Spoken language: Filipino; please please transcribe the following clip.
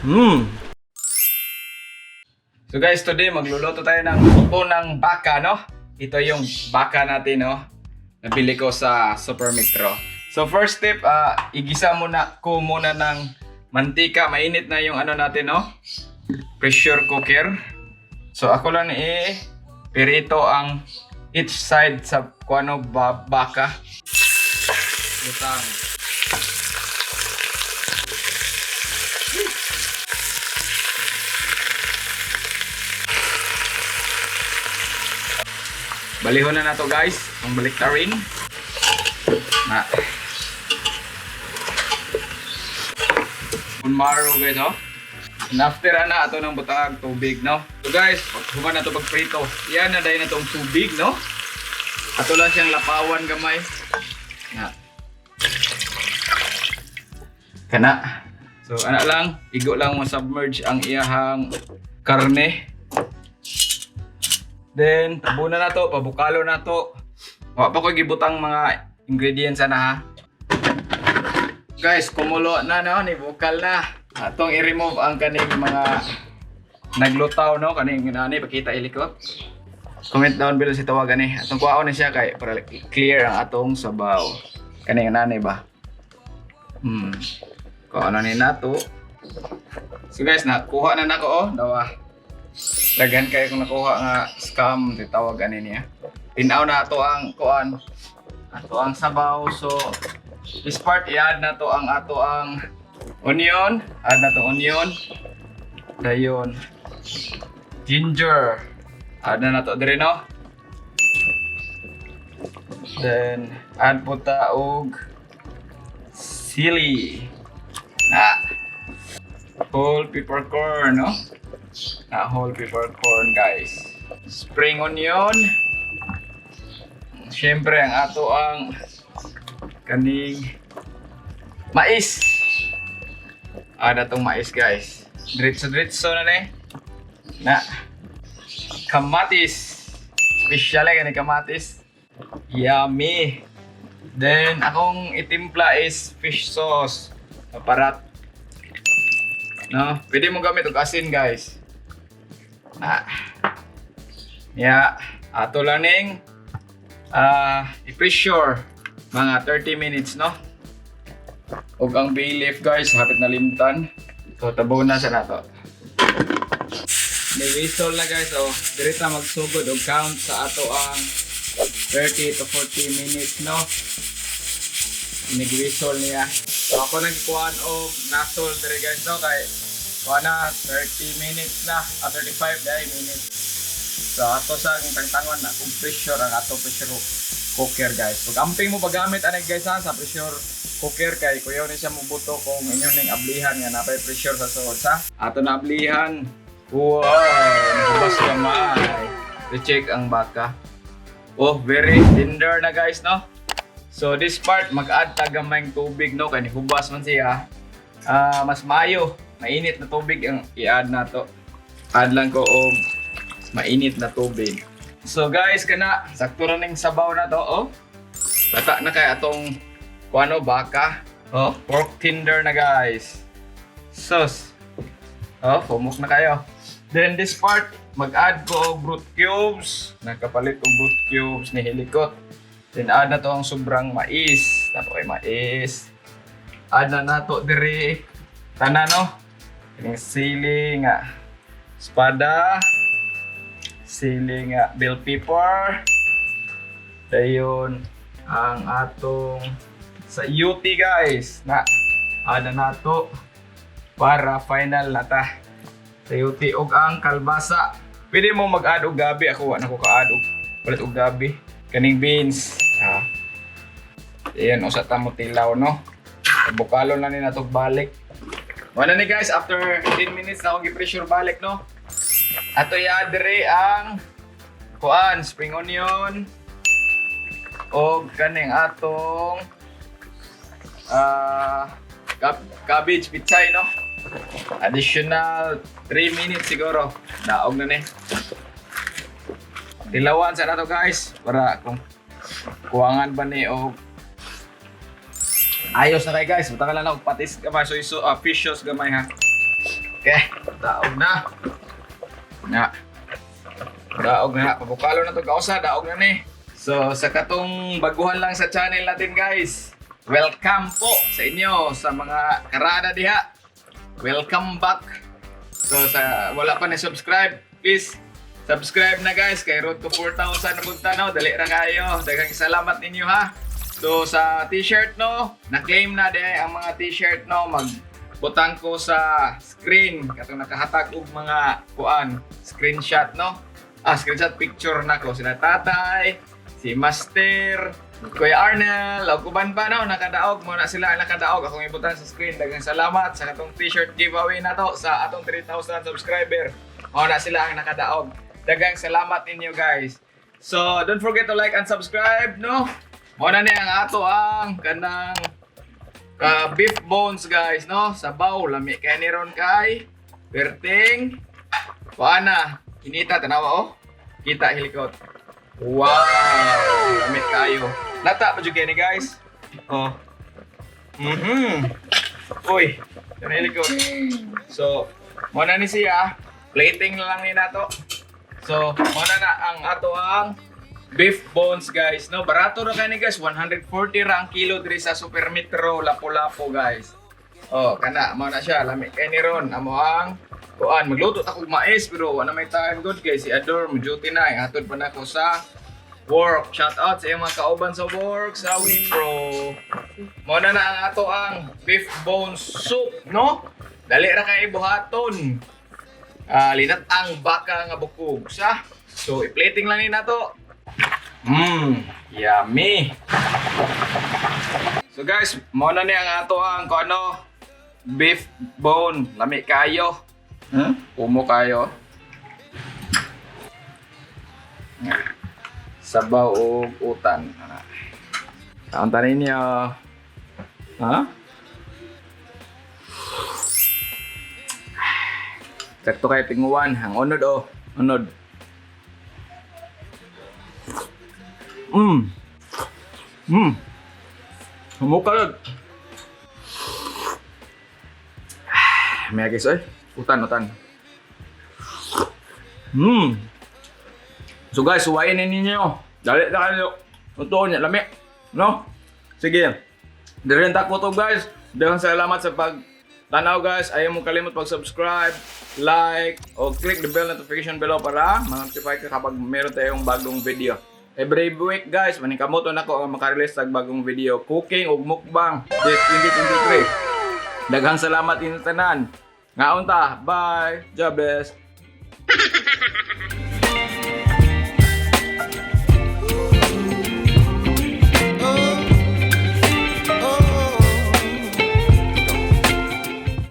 So guys, today magluluto tayo ng unang baka, no? Ito yung baka natin, no? Nabili ko sa Super Metro. So first step, igisa muna ko ng mantika. Mainit na yung ano natin, no? Pressure cooker. So ako lang pirito ang each side sa kuano baka. Lutang. Balihon na to guys, ang baliktarin. Na. Unmaro guys, oh. And after na ato ng butang tubig, no. So guys, pag human na to pagprito, yan na dahil na tong tubig, no. Ato lang siyang lapawan gamay. Na. Kana. So ana lang, igo lang mo submerge ang iyahang karne. Then, tabunan na to, pabukalo na to. Wa pa ko gibutang mga ingredients na ha. Guys, kumulo na no, ni bukal na. Atong i-remove ang kaning mga naglutaw no, kaning nani pakita ilikot. Comment down below si tawagan ni. Atong kuhaon na siya kay para clear ang atong sabaw. Kaning nani ba? Kuhaon ni nato. So guys, nakuha na nako oh, dawa. Dagan kayo kung nakuha nga scam, titawagan niya. Tinaw na ato ang kuan, ato ang sabaw. So this part i-add na to ang ato ang onion, add na to onion. Dayon ginger, add na to dire no. Then add po ta og sili. Whole peppercorn no. Whole peppercorn guys. Spring onion. Siyempre ang ato ang kaning mais. Ada tong mais guys. Diretso na kamatis. Special gani kamatis. Yummy. Then akong itimpla is fish sauce. Paparat. No, pwede mo gamit og asin guys. Ato lang ning i-pressure mga 30 minutes no. Ug ang bay leaf guys, hapit na limtan. So tabaw na sa nato. May whistle na guys, so direct na magsugod og count sa ato ang 30 to 40 minutes no. Nag-whistle niya. So ako nagkuhan og nasol dire guys no, kay kuha na 30 minutes na, 35 minutes. So ato sa tangtangon na kung pressure ang ato pressure cooker guys. Pag amping mo pagamit anay guys sa pressure cooker kay kuyaw ni siya mubuto kung inyo ning ablihan nga napay pressure sa suod sa ato na ablihan. Wow, nabas gamay. I-check ang baka. Oh, very tender na guys no. So this part mag-add ta gamayng tubig no, kay hubas man siya. Mas mayo, mainit na tubig ang i-add na to. Add lang ko og mainit na tubig. So guys, kana sakto na ning sabaw na to oh. Bata na kay atong kuano baka. Oh, pork tender na guys. Sus. Oh, pumok na kayo. Then this part mag-add ko og root cubes. Nakapalit og root cubes ni Helikot. Then add na to ang sobrang mais. Nato kay mais. Add na nato dire tanan no. Yung sili nga espada, sili nga bell pepper. Dayon ang atong sayuti guys. Add na nato para final na ta. Sayuti og ang kalbasa. Pwede mo mag-add og gabi, ako na ko ka-add og palit og gabi. Kaning beans. Ayan, usa ta mo tilaw no. Bukalo na ni natog balik. Wala ni guys, after 10 minutes na akong i-pressure balik no. Ato i-add ang kuan, spring onion. O kaning atong cabbage pichay no. Additional 3 minutes siguro. Daog na ni. Tilawan sa nato guys para kung kuwangan ba ni o ayos na kay guys. Butang lang og patis gamay, fish sauce gamay ha. Okay, daog na. Na. Daog na. Pabukalo na to kausa, daog na ni. So, sa katong baguhan lang sa channel natin guys. Welcome po sa inyo sa mga karada diha. Welcome back. So, sa wala pa ni subscribe, please subscribe na guys. Kay road to 4,000 na punta no. Dali ra kayo. Daghang salamat ninyo ha. So, sa t-shirt no, na-claim na din ang mga t-shirt no. Magbutang ko sa screen. Katong nakahatag og mga kuan, screenshot no. Screenshot picture na ko. Sila tatay, si Master, Kuya Arnel, o kuban pa no, nakadaog. Muna sila ang nakadaog. Akong ibutang sa screen. Daghang salamat sa katong t-shirt giveaway na to sa atong 3,000 subscriber. Muna sila ang nakadaog. Daghang salamat ninyo guys. So, don't forget to like and subscribe no. Muna ni ang ato ang kanang beef bones guys no. Sabaw, lami kay ni ron kay perting. Kuana, kinita tanawa oh. Kita hilikot. Wow! Lamit kayo. Lata pa juga ni guys. Oh. Uy, yan hilikot. So, muna ni siya. Plating na lang ni nato. So, muna na ang ato ang beef bones guys. No, barato na kayo ni guys. 140 ra ang kilo diri sa Super Metro Lapu-Lapu guys. Oh, kana mo na siya. Lamit kay ni ron. Amo ang kuan, magluto ako mais pero wala may time good guys. Si Ador mo duty na, hatod pa na ako sa work. Shout out sa iyong mga kauban sa work sa Wipro. Muna na ang ato ang beef bone soup, no? Dali ra kay buhaton. Linat ang baka nga bukog sa. So i-plating lang ni nato. Yummy. So guys, muna ni ang ato ang ano, beef bone, lami kayo. Umo kayo. Sabaw o utan. Ang tanin niya. Ha? Sakto kay tinguan. Ang unod o. Unod. Humukal. May guys oy. Utan. So guys, suwayin ninyo. Dali na kayo. Totoo niya, lami. No? Sige. Diren tako to guys. Daghang salamat sa pagtanaw guys. Ayaw mo kalimot pag-subscribe, like, o click the bell notification below para ma-notify ka kapag meron tayong bagong video. Every week guys, manikamoto na ko ang makarelease sa bagong video. Cooking o mukbang this 2023. Daghang salamat inyo tanan. Ngaon ta. Bye. God bless.